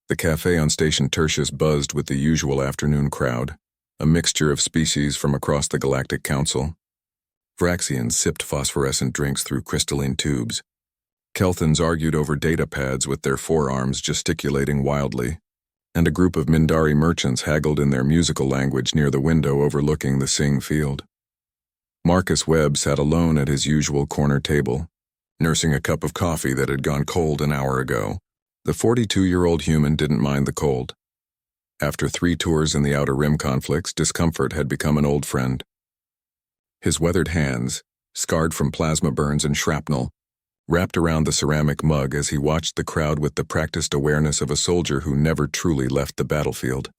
The cafe on Station Tertius buzzed with the usual afternoon crowd, a mixture of species from across the Galactic Council. Vraxians sipped phosphorescent drinks through crystalline tubes. Kelthans argued over data pads with their forearms gesticulating wildly, and a group of Mindari merchants haggled in their musical language near the window overlooking the Sing field. Marcus Webb sat alone at his usual corner table, nursing a cup of coffee that had gone cold an hour ago. The 42-year-old human didn't mind the cold. After 3 tours in the Outer Rim conflicts, discomfort had become an old friend. His weathered hands, scarred from plasma burns and shrapnel, wrapped around the ceramic mug as he watched the crowd with the practiced awareness of a soldier who never truly left the battlefield.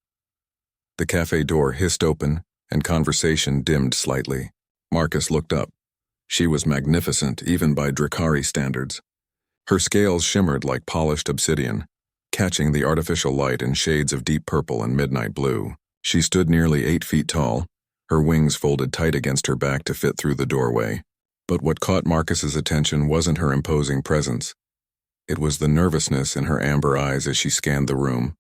The cafe door hissed open, and conversation dimmed slightly. Marcus looked up. She was magnificent, even by Drakari standards. Her scales shimmered like polished obsidian, catching the artificial light in shades of deep purple and midnight blue. She stood nearly 8 feet tall, her wings folded tight against her back to fit through the doorway. But what caught Marcus's attention wasn't her imposing presence. It was the nervousness in her amber eyes as she scanned the room.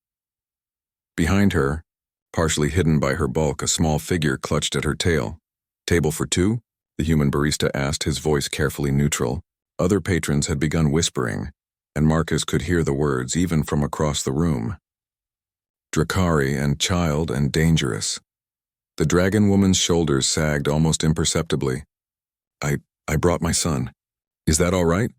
Behind her, partially hidden by her bulk, a small figure clutched at her tail. "Table for 2?" the human barista asked, his voice carefully neutral. Other patrons had begun whispering, and Marcus could hear the words even from across the room. Drakari and child and dangerous. The dragon woman's shoulders sagged almost imperceptibly. I brought my son. Is that all right?"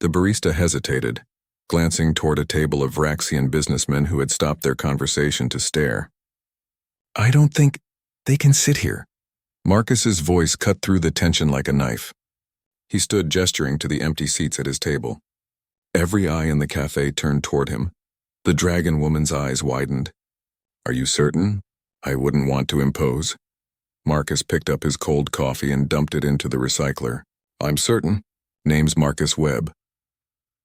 The barista hesitated, glancing toward a table of Vraxian businessmen who had stopped their conversation to stare. "I don't think they can sit here." Marcus's voice cut through the tension like a knife. He stood gesturing to the empty seats at his table. Every eye in the cafe turned toward him. The dragon woman's eyes widened. "Are you certain? I wouldn't want to impose." Marcus picked up his cold coffee and dumped it into the recycler. "I'm certain. Name's Marcus Webb."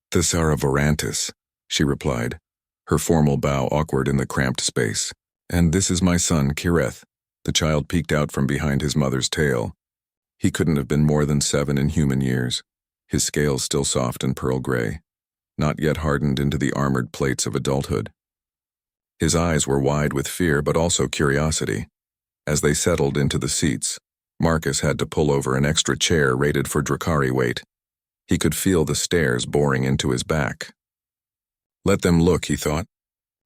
"Thesara Varantis," she replied, her formal bow awkward in the cramped space. "And this is my son, Kireth." The child peeked out from behind his mother's tail. He couldn't have been more than 7 in human years, his scales still soft and pearl gray, not yet hardened into the armored plates of adulthood. His eyes were wide with fear but also curiosity. As they settled into the seats, Marcus had to pull over an extra chair rated for Drakari weight. He could feel the stares boring into his back. Let them look, he thought.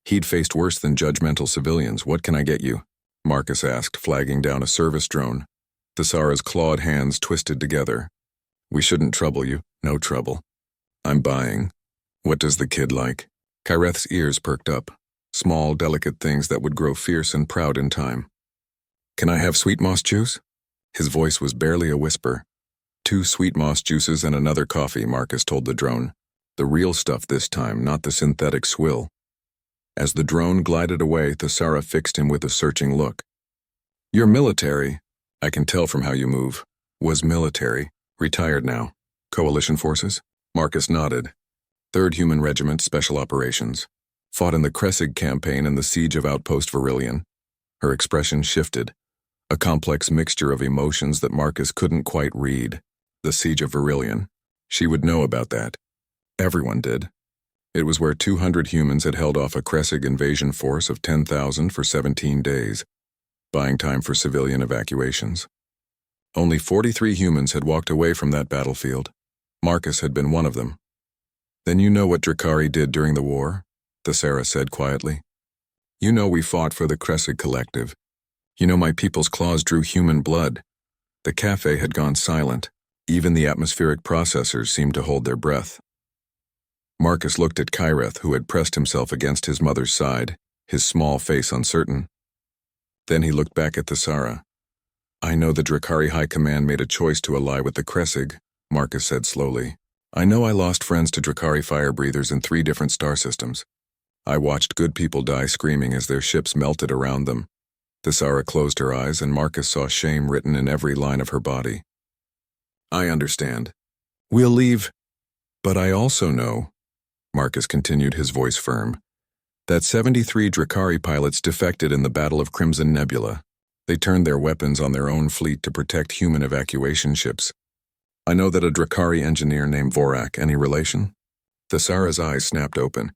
He'd faced worse than judgmental civilians. "What can I get you?" Marcus asked, flagging down a service drone. Thesara's clawed hands twisted together. "We shouldn't trouble you." "No trouble. I'm buying. What does the kid like?" Kireth's ears perked up, small, delicate things that would grow fierce and proud in time. "Can I have sweet moss juice?" His voice was barely a whisper. 2 sweet moss juices and another coffee, Marcus told the drone. The real stuff this time, not the synthetic swill. As the drone glided away, Thesara fixed him with a searching look. "You're military. I can tell from how you move." "Was military. Retired now." "Coalition forces?" Marcus nodded. 3rd Human Regiment Special Operations. Fought in the Kressig campaign and the Siege of Outpost Virillion. Her expression shifted, a complex mixture of emotions that Marcus couldn't quite read. The Siege of Virillion. She would know about that. Everyone did. It was where 200 humans had held off a Kressig invasion force of 10,000 for 17 days, buying time for civilian evacuations. Only 43 humans had walked away from that battlefield. Marcus had been one of them. "Then you know what Drakari did during the war?" Thesara said quietly. "You know we fought for the Kressig Collective. You know my people's claws drew human blood." The cafe had gone silent. Even the atmospheric processors seemed to hold their breath. Marcus looked at Kireth, who had pressed himself against his mother's side, his small face uncertain. Then he looked back at Thesara. "I know the Drakari High Command made a choice to ally with the Kressig," Marcus said slowly. "I know I lost friends to Drakari fire breathers in 3 different star systems. I watched good people die screaming as their ships melted around them." Thesara closed her eyes, and Marcus saw shame written in every line of her body. "I understand. We'll leave. But I also know," Marcus continued, his voice firm, "that 73 Drakari pilots defected in the Battle of Crimson Nebula. They turned their weapons on their own fleet to protect human evacuation ships. I know that a Drakari engineer named Vorak. Any relation?" Thesara's eyes snapped open.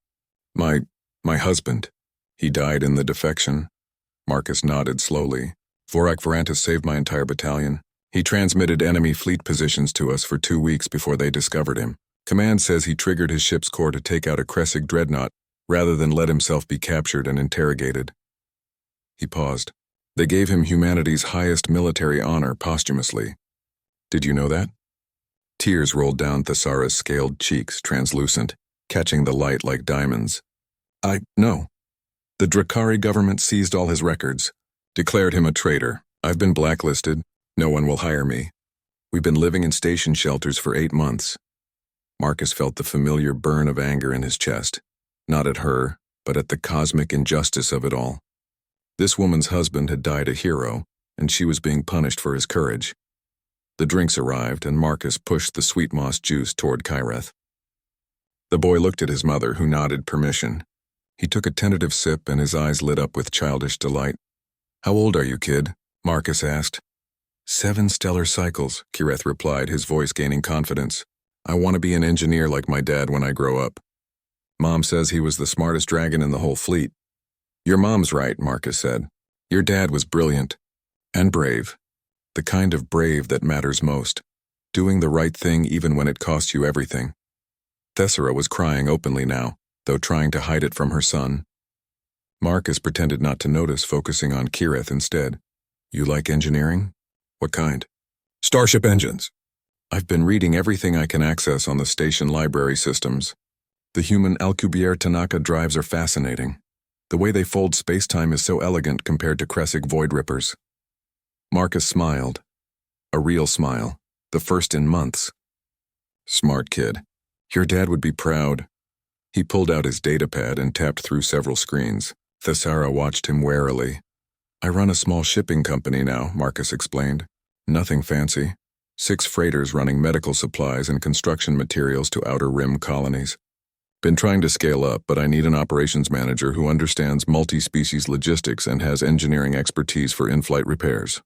My My husband. He died in the defection. Marcus nodded slowly. Vorak Vorantis saved my entire battalion. He transmitted enemy fleet positions to us for 2 weeks before they discovered him. Command says he triggered his ship's core to take out a Kressig dreadnought rather than let himself be captured and interrogated. He paused. They gave him humanity's highest military honor posthumously. Did you know that? Tears rolled down Thesara's scaled cheeks, translucent, catching the light like diamonds. No. The Drakari government seized all his records, declared him a traitor. I've been blacklisted. No one will hire me. We've been living in station shelters for 8 months. Marcus felt the familiar burn of anger in his chest, not at her, but at the cosmic injustice of it all. This woman's husband had died a hero, and she was being punished for his courage. The drinks arrived, and Marcus pushed the sweet moss juice toward Kyreth. The boy looked at his mother, who nodded permission. He took a tentative sip, and his eyes lit up with childish delight. How old are you, kid? Marcus asked. 7 stellar cycles, Kyreth replied, his voice gaining confidence. I want to be an engineer like my dad when I grow up. Mom says he was the smartest dragon in the whole fleet. Your mom's right, Marcus said. Your dad was brilliant. And brave. The kind of brave that matters most. Doing the right thing even when it costs you everything. Thesara was crying openly now, though trying to hide it from her son. Marcus pretended not to notice, focusing on Kyreth instead. You like engineering? What kind? Starship engines. I've been reading everything I can access on the station library systems. The human Alcubierre Tanaka drives are fascinating. The way they fold space-time is so elegant compared to Kressig Void Rippers. Marcus smiled. A real smile. The first in months. Smart kid. Your dad would be proud. He pulled out his datapad and tapped through several screens. Thesara watched him warily. I run a small shipping company now, Marcus explained. Nothing fancy. 6 freighters running medical supplies and construction materials to Outer Rim colonies. Been trying to scale up, but I need an operations manager who understands multi-species logistics and has engineering expertise for in-flight repairs.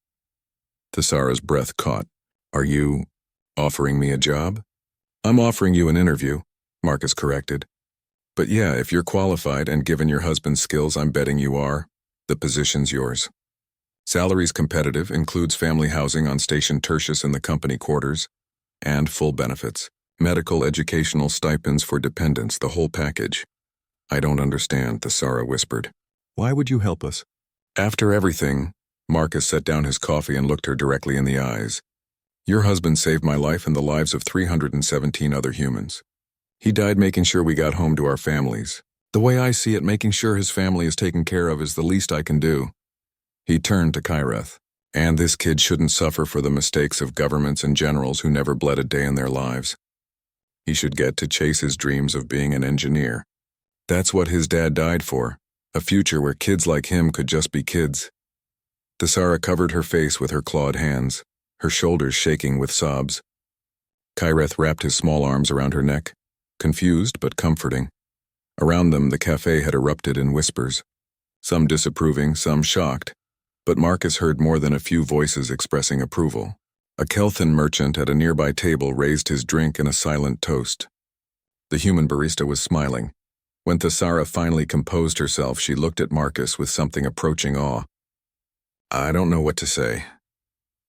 Thesara's breath caught. Are you offering me a job? I'm offering you an interview, Marcus corrected. But yeah, if you're qualified and given your husband's skills, I'm betting you are, the position's yours. Salary's competitive, includes family housing on Station Tertius in the company quarters, and full benefits. Medical, educational stipends for dependents, the whole package. I don't understand, Thesara whispered. Why would you help us? After everything, Marcus set down his coffee and looked her directly in the eyes. Your husband saved my life and the lives of 317 other humans. He died making sure we got home to our families. The way I see it, making sure his family is taken care of is the least I can do. He turned to Kyreth. And this kid shouldn't suffer for the mistakes of governments and generals who never bled a day in their lives. He should get to chase his dreams of being an engineer. That's what his dad died for, a future where kids like him could just be kids. Thesara covered her face with her clawed hands, her shoulders shaking with sobs. Kyreth wrapped his small arms around her neck, confused but comforting. Around them, the cafe had erupted in whispers, some disapproving, some shocked, but Marcus heard more than a few voices expressing approval. A Kelthan merchant at a nearby table raised his drink in a silent toast. The human barista was smiling. When Thesara finally composed herself, she looked at Marcus with something approaching awe. I don't know what to say.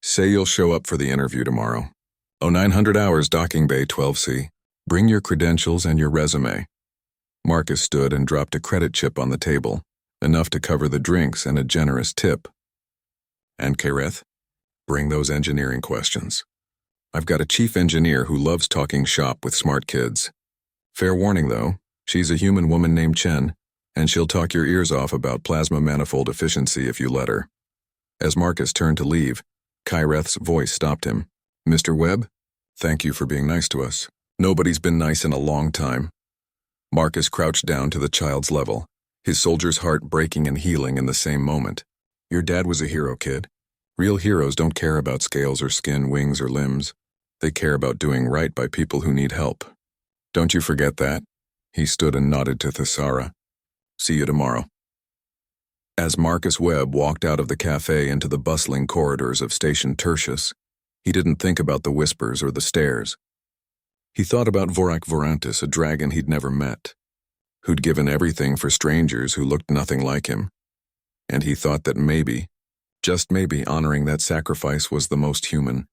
Say you'll show up for the interview tomorrow. 0900 hours, docking bay 12C. Bring your credentials and your resume. Marcus stood and dropped a credit chip on the table, enough to cover the drinks and a generous tip. And Kyreth? Bring those engineering questions. I've got a chief engineer who loves talking shop with smart kids. Fair warning, though, she's a human woman named Chen, and she'll talk your ears off about plasma manifold efficiency if you let her. As Marcus turned to leave, Kyreth's voice stopped him. Mr. Webb, thank you for being nice to us. Nobody's been nice in a long time. Marcus crouched down to the child's level, his soldier's heart breaking and healing in the same moment. Your dad was a hero, kid. Real heroes don't care about scales or skin, wings or limbs. They care about doing right by people who need help. Don't you forget that? He stood and nodded to Thesara. See you tomorrow. As Marcus Webb walked out of the cafe into the bustling corridors of Station Tertius, he didn't think about the whispers or the stares. He thought about Vorak Vorantis, a dragon he'd never met. who'd given everything for strangers who looked nothing like him. And he thought that maybe, just maybe, honoring that sacrifice was the most human,